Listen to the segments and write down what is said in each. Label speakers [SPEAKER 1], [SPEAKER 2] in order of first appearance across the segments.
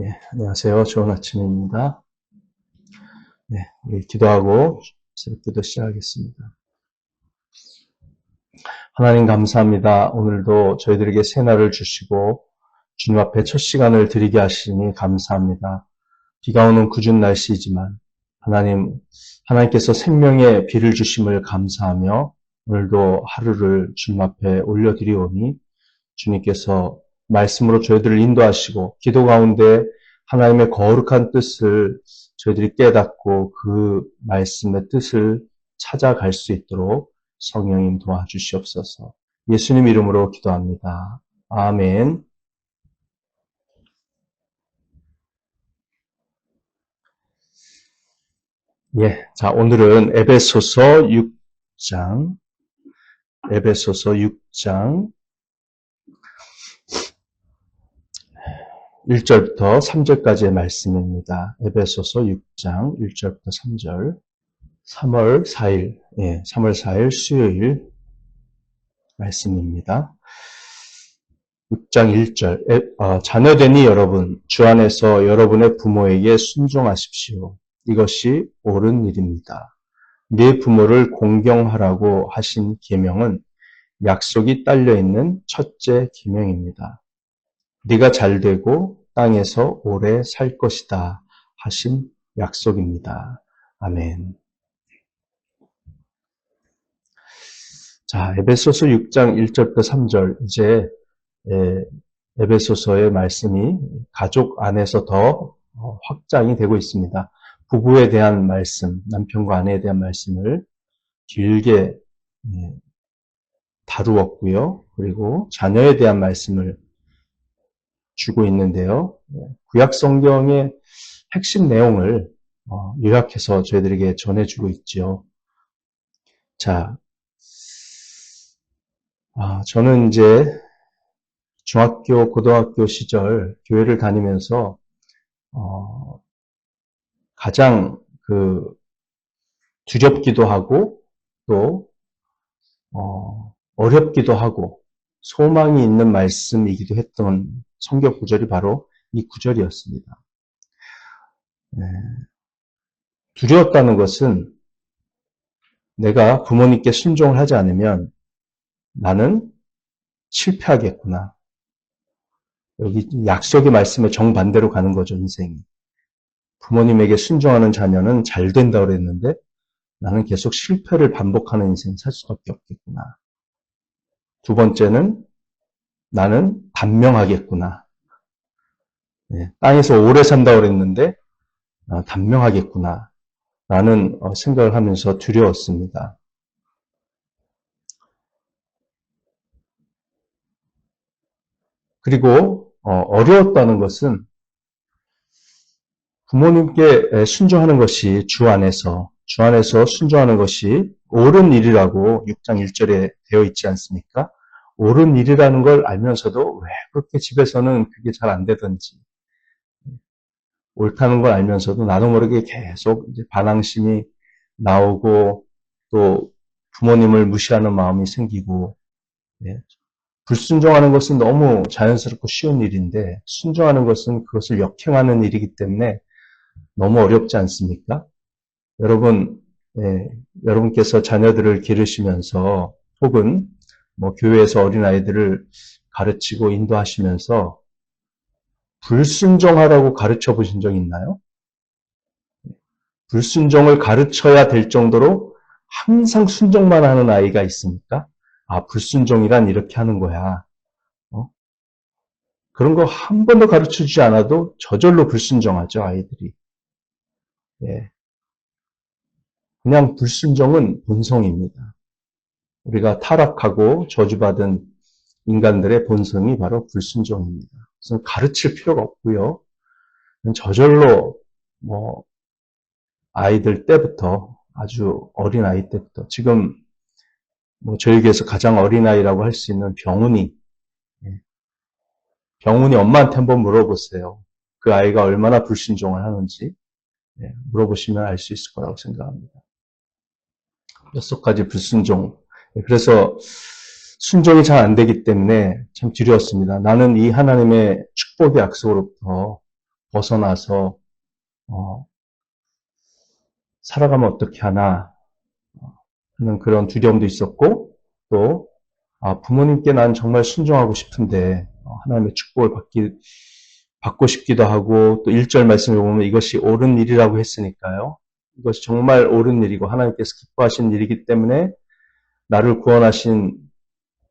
[SPEAKER 1] 예, 안녕하세요. 좋은 아침입니다. 네, 우리 기도하고 새롭게도 시작하겠습니다. 하나님 감사합니다. 오늘도 저희들에게 새날을 주시고 주님 앞에 첫 시간을 드리게 하시니 감사합니다. 비가 오는 궂은 날씨이지만 하나님께서 생명의 비를 주심을 감사하며 오늘도 하루를 주님 앞에 올려드리오니 주님께서 말씀으로 저희들을 인도하시고 기도 가운데 하나님의 거룩한 뜻을 저희들이 깨닫고 그 말씀의 뜻을 찾아갈 수 있도록 성령님 도와주시옵소서. 예수님 이름으로 기도합니다. 아멘. 예, 자 오늘은 에베소서 6장 1절부터 3절까지의 말씀입니다. 에베소서 6장 1절부터 3절. 3월 4일 수요일 말씀입니다. 6장 1절. 자녀되니 여러분, 주 안에서 여러분의 부모에게 순종하십시오. 이것이 옳은 일입니다. 네 부모를 공경하라고 하신 계명은 약속이 딸려있는 첫째 계명입니다. 네가 잘되고 땅에서 오래 살 것이다 하신 약속입니다. 아멘. 자, 에베소서 6장 1절부터 3절, 이제 에베소서의 말씀이 가족 안에서 더 확장이 되고 있습니다. 부부에 대한 말씀, 남편과 아내에 대한 말씀을 길게 다루었고요. 그리고 자녀에 대한 말씀을 주고 있는데요. 구약 성경의 핵심 내용을 요약해서 저희들에게 전해주고 있죠. 자, 저는 이제 중학교, 고등학교 시절 교회를 다니면서 가장 두렵기도 하고 또 어렵기도 하고 소망이 있는 말씀이기도 했던 성경 구절이 바로 이 구절이었습니다. 두려웠다는 것은 내가 부모님께 순종을 하지 않으면 나는 실패하겠구나. 여기 약속의 말씀에 정반대로 가는 거죠, 인생이. 부모님에게 순종하는 자녀는 잘 된다고 그랬는데 나는 계속 실패를 반복하는 인생 살 수밖에 없겠구나. 두 번째는 나는 단명하겠구나. 땅에서 오래 산다고 그랬는데 단명하겠구나. 라는 생각을 하면서 두려웠습니다. 그리고 어려웠다는 것은 부모님께 순종하는 것이 주 안에서 순종하는 것이 옳은 일이라고 6장 1절에 되어 있지 않습니까? 옳은 일이라는 걸 알면서도 왜 그렇게 집에서는 그게 잘 안 되던지, 옳다는 걸 알면서도 나도 모르게 계속 이제 반항심이 나오고 또 부모님을 무시하는 마음이 생기고, 불순종하는 것은 너무 자연스럽고 쉬운 일인데 순종하는 것은 그것을 역행하는 일이기 때문에 너무 어렵지 않습니까? 여러분께서 자녀들을 기르시면서 혹은 교회에서 어린아이들을 가르치고 인도하시면서 불순종하라고 가르쳐 보신 적 있나요? 불순종을 가르쳐야 될 정도로 항상 순종만 하는 아이가 있습니까? 불순종이란 이렇게 하는 거야. 그런 거 한 번도 가르쳐 주지 않아도 저절로 불순종하죠, 아이들이. 그냥 불순종은 본성입니다. 우리가 타락하고 저주받은 인간들의 본성이 바로 불순종입니다. 그래서 가르칠 필요가 없고요. 저절로 아이들 때부터 아주 어린 아이 때부터 지금 저희 교회에서 가장 어린 아이라고 할 수 있는 병훈이 엄마한테 한번 물어보세요. 그 아이가 얼마나 불순종을 하는지 물어보시면 알 수 있을 거라고 생각합니다. 뼛속까지 불순종. 그래서 순종이 잘 안 되기 때문에 참 두려웠습니다. 나는 이 하나님의 축복의 약속으로부터 벗어나서 살아가면 어떻게 하나 하는 그런 두려움도 있었고, 또 부모님께 난 정말 순종하고 싶은데 하나님의 축복을 받고 싶기도 하고, 또 1절 말씀을 보면 이것이 옳은 일이라고 했으니까요. 이것이 정말 옳은 일이고 하나님께서 기뻐하신 일이기 때문에 나를 구원하신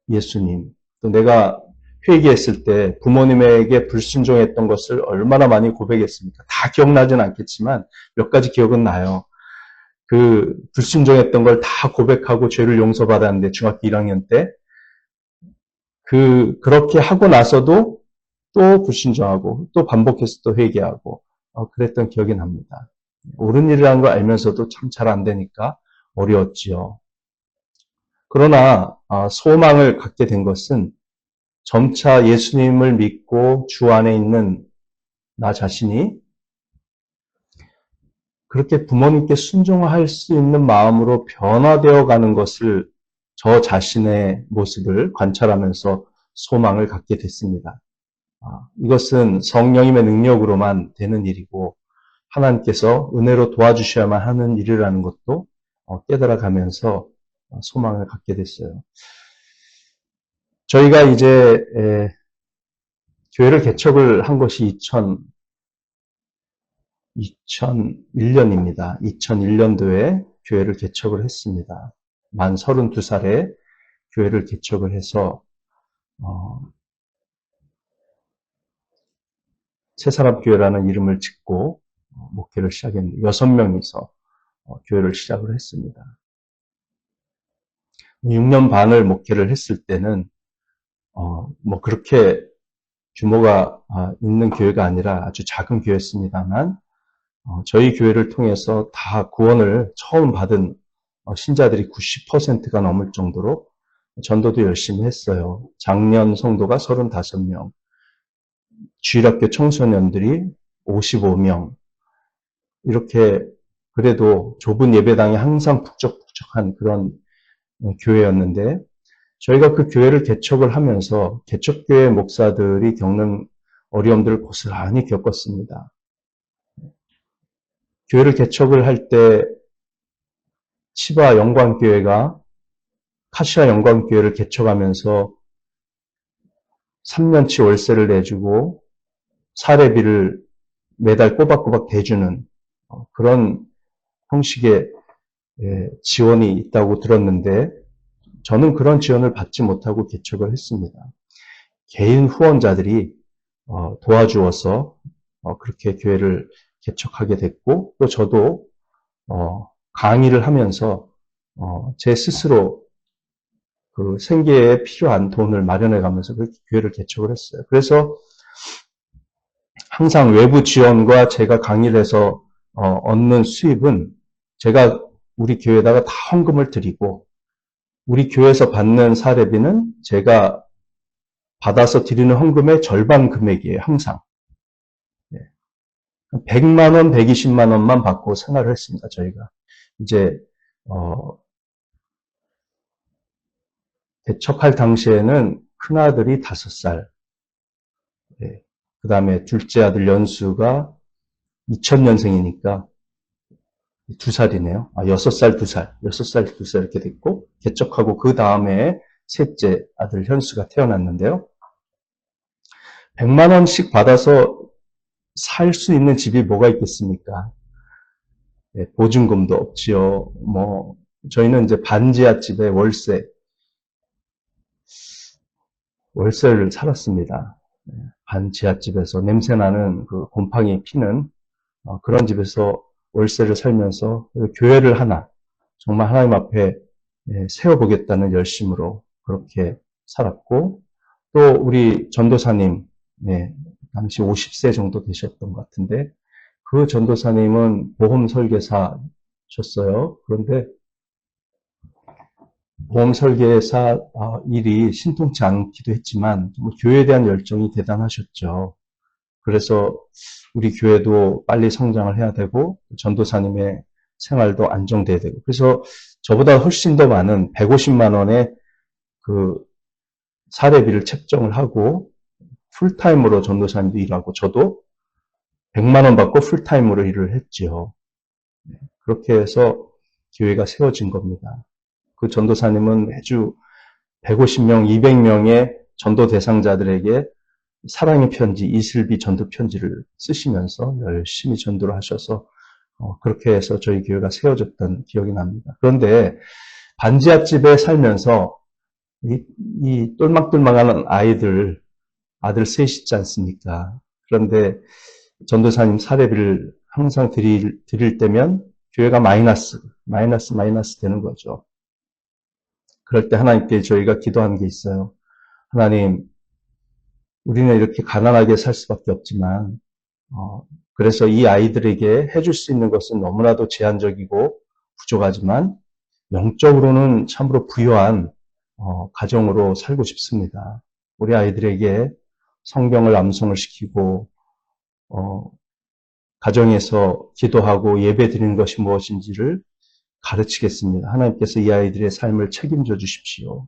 [SPEAKER 1] 예수님, 또 내가 회개했을 때 부모님에게 불순종했던 것을 얼마나 많이 고백했습니까? 다 기억나진 않겠지만 몇 가지 기억은 나요. 그 불순종했던 걸 다 고백하고 죄를 용서받았는데 중학교 1학년 때 그렇게 하고 나서도 또 불순종하고 또 반복해서 또 회개하고 그랬던 기억이 납니다. 옳은 일이라는 걸 알면서도 참 잘 안 되니까 어려웠지요. 그러나 소망을 갖게 된 것은 점차 예수님을 믿고 주 안에 있는 나 자신이 그렇게 부모님께 순종할 수 있는 마음으로 변화되어 가는 것을 저 자신의 모습을 관찰하면서 소망을 갖게 됐습니다. 이것은 성령님의 능력으로만 되는 일이고 하나님께서 은혜로 도와주셔야만 하는 일이라는 것도 깨달아가면서 소망을 갖게 됐어요. 저희가 이제 교회를 개척을 한 것이 2001년입니다. 2001년도에 교회를 개척을 했습니다. 만 32살에 교회를 개척을 해서 새사람교회라는 이름을 짓고 목회를 시작했는데 6명이서 교회를 시작을 했습니다. 6년 반을 목회를 했을 때는 그렇게 규모가 있는 교회가 아니라 아주 작은 교회였습니다만 저희 교회를 통해서 다 구원을 처음 받은 신자들이 90%가 넘을 정도로 전도도 열심히 했어요. 장년 성도가 35명, 주일학교 청소년들이 55명, 이렇게 그래도 좁은 예배당이 항상 북적북적한 그런 교회였는데 저희가 그 교회를 개척을 하면서 개척교회 목사들이 겪는 어려움들을 고스란히 겪었습니다. 교회를 개척을 할 때 치바 영광교회가 카시아 영광교회를 개척하면서 3년치 월세를 내주고 사례비를 매달 꼬박꼬박 대주는 그런 형식의 지원이 있다고 들었는데 저는 그런 지원을 받지 못하고 개척을 했습니다. 개인 후원자들이 도와주어서 그렇게 교회를 개척하게 됐고 또 저도 강의를 하면서 제 스스로 그 생계에 필요한 돈을 마련해 가면서 그렇게 교회를 개척을 했어요. 그래서 항상 외부 지원과 제가 강의를 해서 얻는 수입은 제가 우리 교회에다가 다 헌금을 드리고 우리 교회에서 받는 사례비는 제가 받아서 드리는 헌금의 절반 금액이에요. 항상. 100만 원, 120만 원만 받고 생활을 했습니다. 저희가. 이제 개척할 당시에는 큰아들이 5살, 그 다음에 둘째 아들 연수가 2000년생이니까 2살이네요. 6살, 2살, 6살, 2살 이렇게 됐고 개척하고 그 다음에 셋째 아들 현수가 태어났는데요. 100만 원씩 받아서 살 수 있는 집이 뭐가 있겠습니까? 보증금도 없지요. 저희는 이제 반지하집에 월세를 살았습니다. 반지하집에서 냄새나는 그 곰팡이 피는 그런 집에서 월세를 살면서 교회를 하나 정말 하나님 앞에 세워보겠다는 열심으로 그렇게 살았고 또 우리 전도사님 당시 50세 정도 되셨던 것 같은데 그 전도사님은 보험 설계사셨어요. 그런데 보험 설계사 일이 신통치 않기도 했지만 교회에 대한 열정이 대단하셨죠. 그래서 우리 교회도 빨리 성장을 해야 되고 전도사님의 생활도 안정돼야 되고 그래서 저보다 훨씬 더 많은 150만 원의 그 사례비를 책정을 하고 풀타임으로 전도사님도 일하고 저도 100만 원 받고 풀타임으로 일을 했지요. 그렇게 해서 교회가 세워진 겁니다. 그 전도사님은 매주 150명, 200명의 전도 대상자들에게 사랑의 편지, 이슬비 전도 편지를 쓰시면서 열심히 전도를 하셔서 그렇게 해서 저희 교회가 세워졌던 기억이 납니다. 그런데 반지하집에 살면서 이 똘망똘망한 아들 셋이 있지 않습니까? 그런데 전도사님 사례비를 항상 드릴 때면 교회가 마이너스 되는 거죠. 그럴 때 하나님께 저희가 기도한 게 있어요. 하나님, 우리는 이렇게 가난하게 살 수밖에 없지만, 그래서 이 아이들에게 해줄 수 있는 것은 너무나도 제한적이고 부족하지만, 영적으로는 참으로 부유한 가정으로 살고 싶습니다. 우리 아이들에게 성경을 암송을 시키고 가정에서 기도하고 예배 드리는 것이 무엇인지를 가르치겠습니다. 하나님께서 이 아이들의 삶을 책임져 주십시오.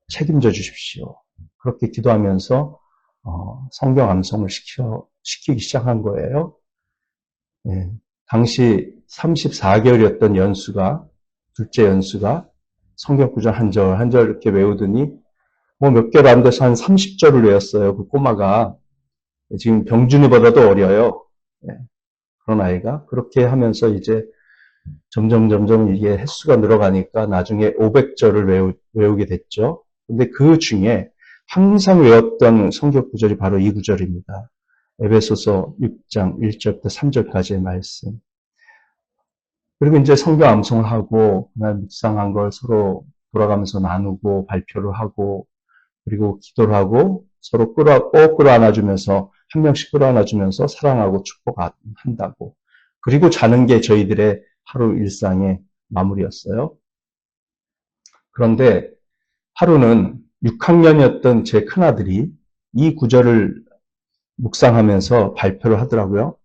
[SPEAKER 1] 책임져 주십시오. 그렇게 기도하면서 성경 암송을 시키기 시작한 거예요. 예, 당시 34개월이었던 둘째 연수가 성경 구절 한 절 이렇게 외우더니 뭐 몇 개월 안 돼서 한 30절을 외웠어요. 그 꼬마가. 지금 병준이보다도 어려요. 예, 그런 아이가. 그렇게 하면서 이제 점점 이게 횟수가 늘어가니까 나중에 500절을 외우게 됐죠. 근데 그 중에 항상 외웠던 성경 구절이 바로 이 구절입니다. 에베소서 6장 1절부터 3절까지의 말씀. 그리고 이제 성경 암송을 하고 그날 묵상한 걸 서로 돌아가면서 나누고 발표를 하고 그리고 기도를 하고 서로 꼭 끌어안아주면서 한 명씩 끌어안아주면서 사랑하고 축복한다고. 그리고 자는 게 저희들의 하루 일상의 마무리였어요. 그런데 하루는 6학년이었던 제 큰아들이 이 구절을 묵상하면서 발표를 하더라고요.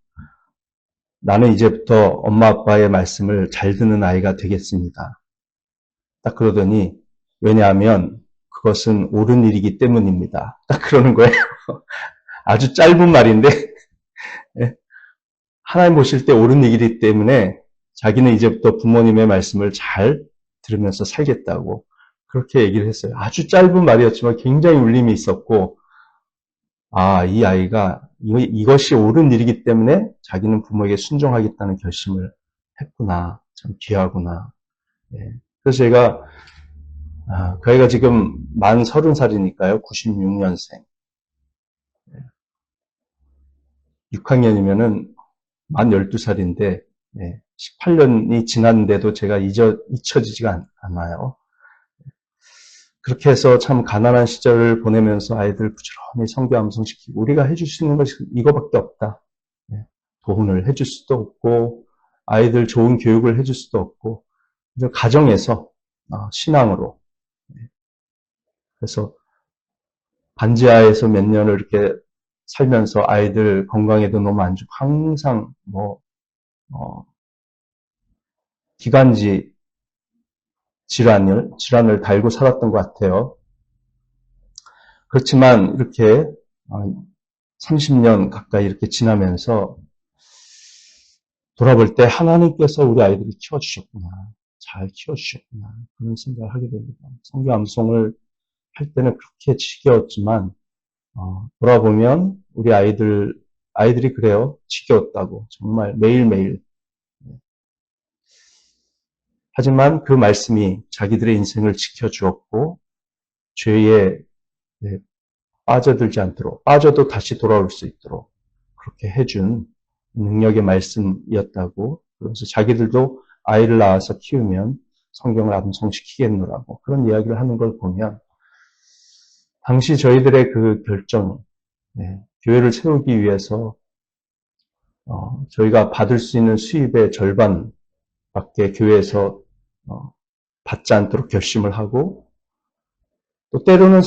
[SPEAKER 1] 나는 이제부터 엄마 아빠의 말씀을 잘 듣는 아이가 되겠습니다. 딱 그러더니 왜냐하면 그것은 옳은 일이기 때문입니다. 딱 그러는 거예요. 아주 짧은 말인데 하나님 보실 때 옳은 일이기 때문에 자기는 이제부터 부모님의 말씀을 잘 들으면서 살겠다고 그렇게 얘기를 했어요. 아주 짧은 말이었지만 굉장히 울림이 있었고 이 아이가 이것이 옳은 일이기 때문에 자기는 부모에게 순종하겠다는 결심을 했구나. 참 귀하구나. 예. 그래서 제가 그 아이가 지금 만 30살이니까요. 96년생. 6학년이면은 만 12살인데 18년이 지났는데도 제가 잊혀지지가 않아요. 그렇게 해서 참 가난한 시절을 보내면서 아이들 부지런히 성경 암송시키고 우리가 해줄 수 있는 것이 이거밖에 없다. 도훈을 해줄 수도 없고 아이들 좋은 교육을 해줄 수도 없고 가정에서 신앙으로 그래서 반지하에서 몇 년을 이렇게 살면서 아이들 건강에도 너무 안 좋고 항상 기관지 질환을 달고 살았던 것 같아요. 그렇지만 이렇게 30년 가까이 이렇게 지나면서 돌아볼 때 하나님께서 우리 아이들을 키워주셨구나. 잘 키워주셨구나. 그런 생각을 하게 됩니다. 성경 암송을 할 때는 그렇게 지겨웠지만 돌아보면 우리 아이들이 그래요. 지겨웠다고. 정말 매일매일. 하지만 그 말씀이 자기들의 인생을 지켜주었고 죄에 빠져들지 않도록 빠져도 다시 돌아올 수 있도록 그렇게 해준 능력의 말씀이었다고 그래서 자기들도 아이를 낳아서 키우면 성경을 암송시키겠노라고 그런 이야기를 하는 걸 보면 당시 저희들의 그 결정 교회를 세우기 위해서 저희가 받을 수 있는 수입의 절반밖에 교회에서 받지 않도록 결심을 하고 또 때로는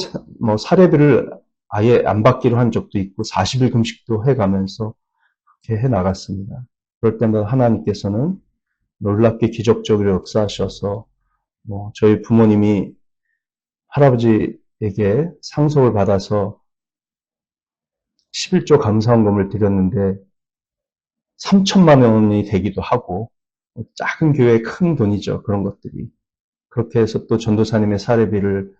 [SPEAKER 1] 사례비를 아예 안 받기로 한 적도 있고 40일 금식도 해가면서 그렇게 해나갔습니다. 그럴 때마다 하나님께서는 놀랍게 기적적으로 역사하셔서 저희 부모님이 할아버지에게 상속을 받아서 11조 감사원금을 드렸는데 3천만 원이 되기도 하고, 작은 교회에 큰 돈이죠. 그런 것들이. 그렇게 해서 또 전도사님의 사례비를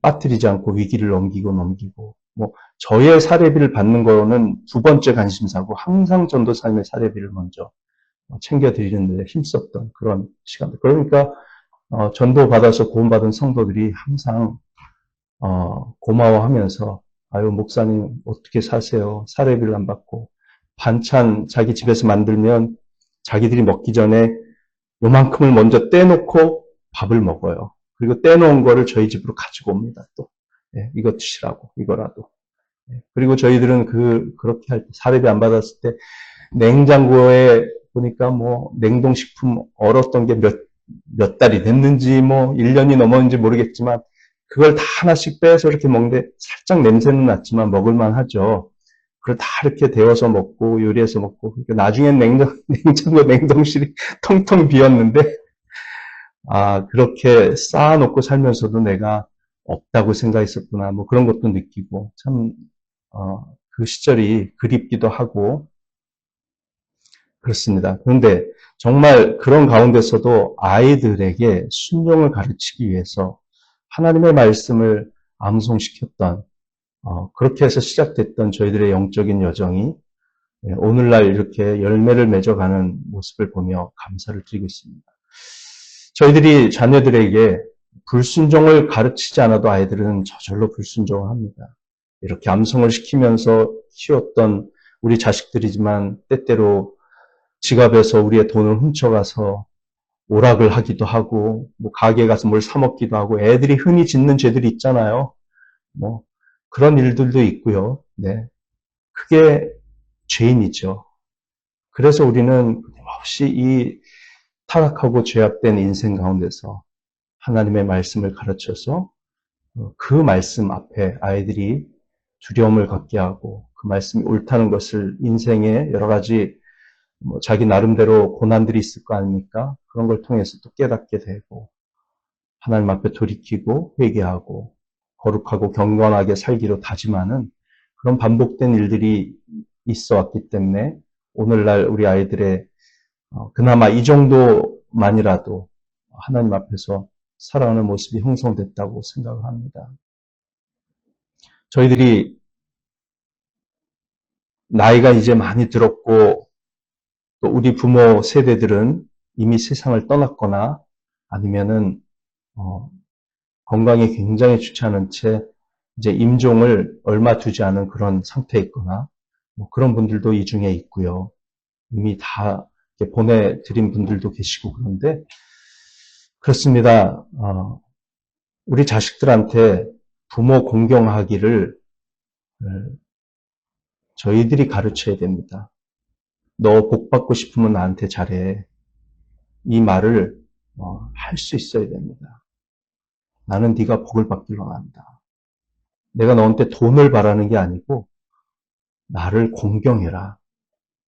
[SPEAKER 1] 빠뜨리지 않고 위기를 넘기고, 뭐, 저의 사례비를 받는 거는 두 번째 관심사고, 항상 전도사님의 사례비를 먼저 챙겨드리는 데 힘썼던 그런 시간들. 그러니까, 전도 받아서 구원받은 성도들이 항상, 고마워하면서, 아유, 목사님, 어떻게 사세요? 사례비를 안 받고, 반찬 자기 집에서 만들면 자기들이 먹기 전에 요만큼을 먼저 떼놓고 밥을 먹어요. 그리고 떼놓은 거를 저희 집으로 가지고 옵니다. 또 이거 드시라고 이거라도. 그리고 저희들은 그렇게 할 때 사례비 안 받았을 때 냉장고에 보니까 뭐 냉동식품 얼었던 게 몇 달이 됐는지 뭐 1년이 넘었는지 모르겠지만 그걸 다 하나씩 빼서 이렇게 먹는데 살짝 냄새는 났지만 먹을만 하죠. 그걸 다 이렇게 데워서 먹고 요리해서 먹고 그러니까 나중엔 냉장고 냉동실이 텅텅 비었는데 그렇게 쌓아놓고 살면서도 내가 없다고 생각했었구나 뭐 그런 것도 느끼고 참 그 시절이 그립기도 하고 그렇습니다. 그런데 정말 그런 가운데서도 아이들에게 순종을 가르치기 위해서 하나님의 말씀을 암송시켰던 그렇게 해서 시작됐던 저희들의 영적인 여정이 오늘날 이렇게 열매를 맺어가는 모습을 보며 감사를 드리고 있습니다. 저희들이 자녀들에게 불순종을 가르치지 않아도 아이들은 저절로 불순종을 합니다. 이렇게 암송을 시키면서 키웠던 우리 자식들이지만 때때로 지갑에서 우리의 돈을 훔쳐가서 오락을 하기도 하고 뭐 가게에 가서 뭘 사 먹기도 하고 애들이 흔히 짓는 죄들이 있잖아요. 뭐 그런 일들도 있고요. 네, 그게 죄인이죠. 그래서 우리는 끊임없이 이 타락하고 죄악된 인생 가운데서 하나님의 말씀을 가르쳐서 그 말씀 앞에 아이들이 두려움을 갖게 하고 그 말씀이 옳다는 것을 인생에 여러 가지 자기 나름대로 고난들이 있을 거 아닙니까? 그런 걸 통해서 또 깨닫게 되고 하나님 앞에 돌이키고 회개하고 거룩하고 경건하게 살기로 다짐하는 그런 반복된 일들이 있어 왔기 때문에 오늘날 우리 아이들의 그나마 이 정도만이라도 하나님 앞에서 살아가는 모습이 형성됐다고 생각을 합니다. 저희들이 나이가 이제 많이 들었고 또 우리 부모 세대들은 이미 세상을 떠났거나 아니면은 건강이 굉장히 좋지 않은 채 이제 임종을 얼마 두지 않은 그런 상태에 있거나 뭐 그런 분들도 이 중에 있고요. 이미 다 보내드린 분들도 계시고 그런데 그렇습니다. 우리 자식들한테 부모 공경하기를 저희들이 가르쳐야 됩니다. 너 복 받고 싶으면 나한테 잘해. 이 말을 할 수 있어야 됩니다. 나는 네가 복을 받기를 원한다. 내가 너한테 돈을 바라는 게 아니고 나를 공경해라.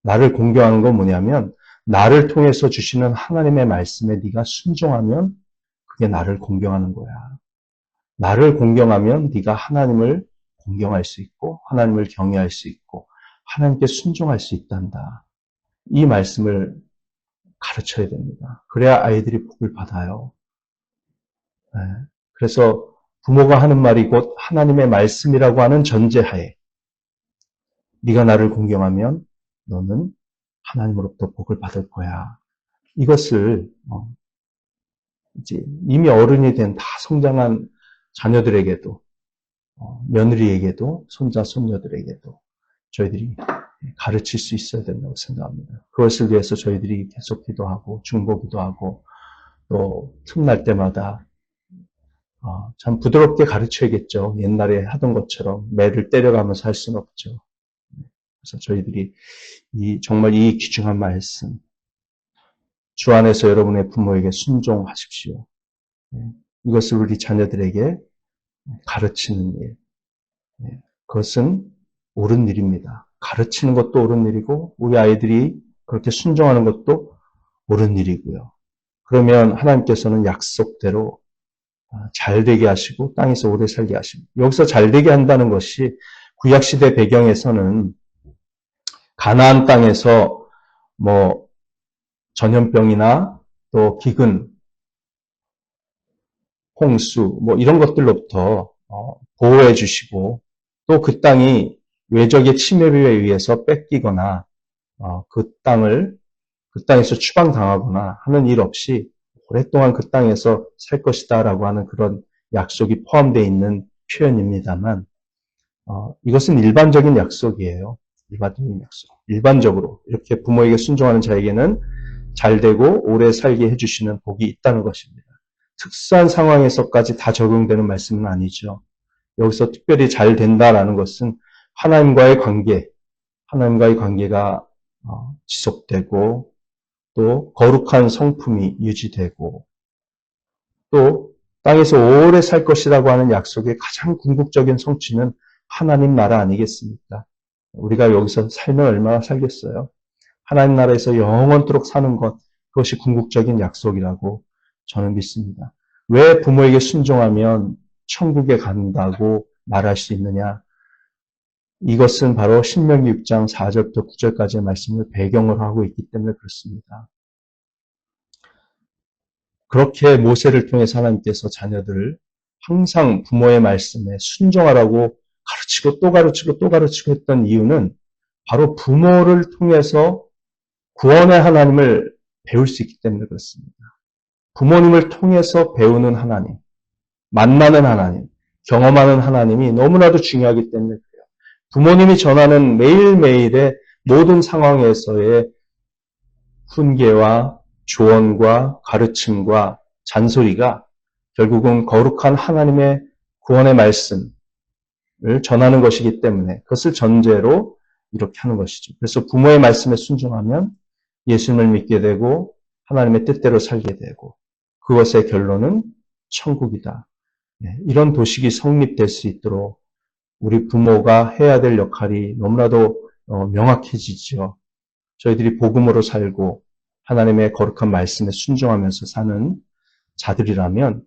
[SPEAKER 1] 나를 공경하는 건 뭐냐면 나를 통해서 주시는 하나님의 말씀에 네가 순종하면 그게 나를 공경하는 거야. 나를 공경하면 네가 하나님을 공경할 수 있고 하나님을 경외할 수 있고 하나님께 순종할 수 있단다. 이 말씀을 가르쳐야 됩니다. 그래야 아이들이 복을 받아요. 네. 그래서 부모가 하는 말이 곧 하나님의 말씀이라고 하는 전제하에 네가 나를 공경하면 너는 하나님으로부터 복을 받을 거야. 이것을 이제 이미 어른이 된 다 성장한 자녀들에게도 며느리에게도 손자 손녀들에게도 저희들이 가르칠 수 있어야 된다고 생각합니다. 그것을 위해서 저희들이 계속 기도하고 중보기도 하고 또 틈날 때마다 참 부드럽게 가르쳐야겠죠. 옛날에 하던 것처럼 매를 때려가면서 할 수는 없죠. 그래서 저희들이 정말 이 귀중한 말씀 주 안에서 여러분의 부모에게 순종하십시오. 이것을 우리 자녀들에게 가르치는 일. 그것은 옳은 일입니다. 가르치는 것도 옳은 일이고 우리 아이들이 그렇게 순종하는 것도 옳은 일이고요. 그러면 하나님께서는 약속대로 잘되게 하시고 땅에서 오래 살게 하십니다. 여기서 잘되게 한다는 것이 구약시대 배경에서는 가나안 땅에서 뭐 전염병이나 또 기근, 홍수 뭐 이런 것들로부터 보호해 주시고 또 그 땅이 외적의 침입에 의해서 뺏기거나 그 땅에서 추방당하거나 하는 일 없이 오랫동안 그 땅에서 살 것이다라고 하는 그런 약속이 포함되어 있는 표현입니다만 이것은 일반적인 약속이에요. 일반적인 약속. 일반적으로 이렇게 부모에게 순종하는 자에게는 잘되고 오래 살게 해주시는 복이 있다는 것입니다. 특수한 상황에서까지 다 적용되는 말씀은 아니죠. 여기서 특별히 잘 된다라는 것은 하나님과의 관계가 지속되고 또 거룩한 성품이 유지되고 또 땅에서 오래 살 것이라고 하는 약속의 가장 궁극적인 성취는 하나님 나라 아니겠습니까? 우리가 여기서 살면 얼마나 살겠어요? 하나님 나라에서 영원토록 사는 것, 그것이 궁극적인 약속이라고 저는 믿습니다. 왜 부모에게 순종하면 천국에 간다고 말할 수 있느냐? 이것은 바로 신명기 6장 4절부터 9절까지의 말씀을 배경으로 하고 있기 때문에 그렇습니다. 그렇게 모세를 통해서 하나님께서 자녀들을 항상 부모의 말씀에 순종하라고 가르치고 또 가르치고 또 가르치고 했던 이유는 바로 부모를 통해서 구원의 하나님을 배울 수 있기 때문에 그렇습니다. 부모님을 통해서 배우는 하나님, 만나는 하나님, 경험하는 하나님이 너무나도 중요하기 때문에 그래요. 부모님이 전하는 매일매일의 모든 상황에서의 훈계와 조언과 가르침과 잔소리가 결국은 거룩한 하나님의 구원의 말씀을 전하는 것이기 때문에 그것을 전제로 이렇게 하는 것이죠. 그래서 부모의 말씀에 순종하면 예수님을 믿게 되고 하나님의 뜻대로 살게 되고 그것의 결론은 천국이다. 이런 도식이 성립될 수 있도록 우리 부모가 해야 될 역할이 너무나도 명확해지죠. 저희들이 복음으로 살고 하나님의 거룩한 말씀에 순종하면서 사는 자들이라면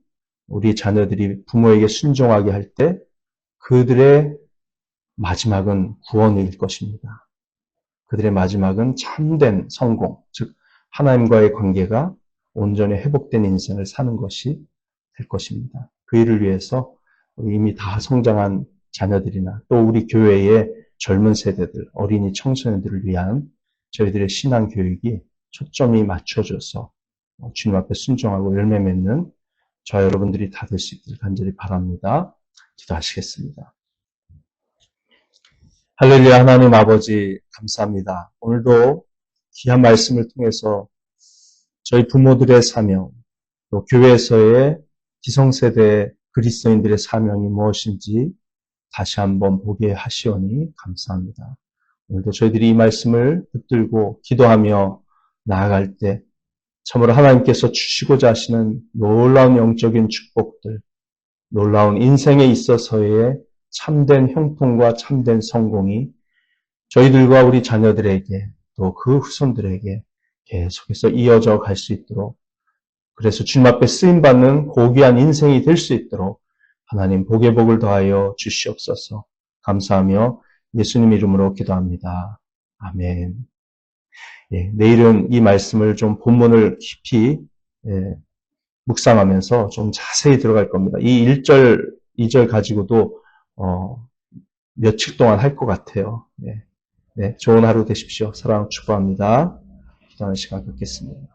[SPEAKER 1] 우리 자녀들이 부모에게 순종하게 할 때 그들의 마지막은 구원일 것입니다. 그들의 마지막은 참된 성공, 즉 하나님과의 관계가 온전히 회복된 인생을 사는 것이 될 것입니다. 그 일을 위해서 이미 다 성장한 자녀들이나 또 우리 교회의 젊은 세대들, 어린이 청소년들을 위한 저희들의 신앙 교육이 초점이 맞춰져서 주님 앞에 순종하고 열매 맺는 저와 여러분들이 다 될 수 있기를 간절히 바랍니다. 기도하시겠습니다. 할렐루야. 하나님 아버지 감사합니다. 오늘도 귀한 말씀을 통해서 저희 부모들의 사명, 또 교회에서의 기성세대 그리스도인들의 사명이 무엇인지 다시 한번 보게 하시오니 감사합니다. 오늘도 저희들이 이 말씀을 붙들고 기도하며 나아갈 때 참으로 하나님께서 주시고자 하시는 놀라운 영적인 축복들, 놀라운 인생에 있어서의 참된 형통과 참된 성공이 저희들과 우리 자녀들에게 또 그 후손들에게 계속해서 이어져 갈 수 있도록 그래서 주님 앞에 쓰임받는 고귀한 인생이 될 수 있도록 하나님 복의 복을 더하여 주시옵소서. 감사하며 예수님 이름으로 기도합니다. 아멘. 내일은 이 말씀을 좀 본문을 깊이 묵상하면서 좀 자세히 들어갈 겁니다. 이 1절, 2절 가지고도 며칠 동안 할 것 같아요. 좋은 하루 되십시오. 사랑 축복합니다. 기도하는 시간 갖겠습니다.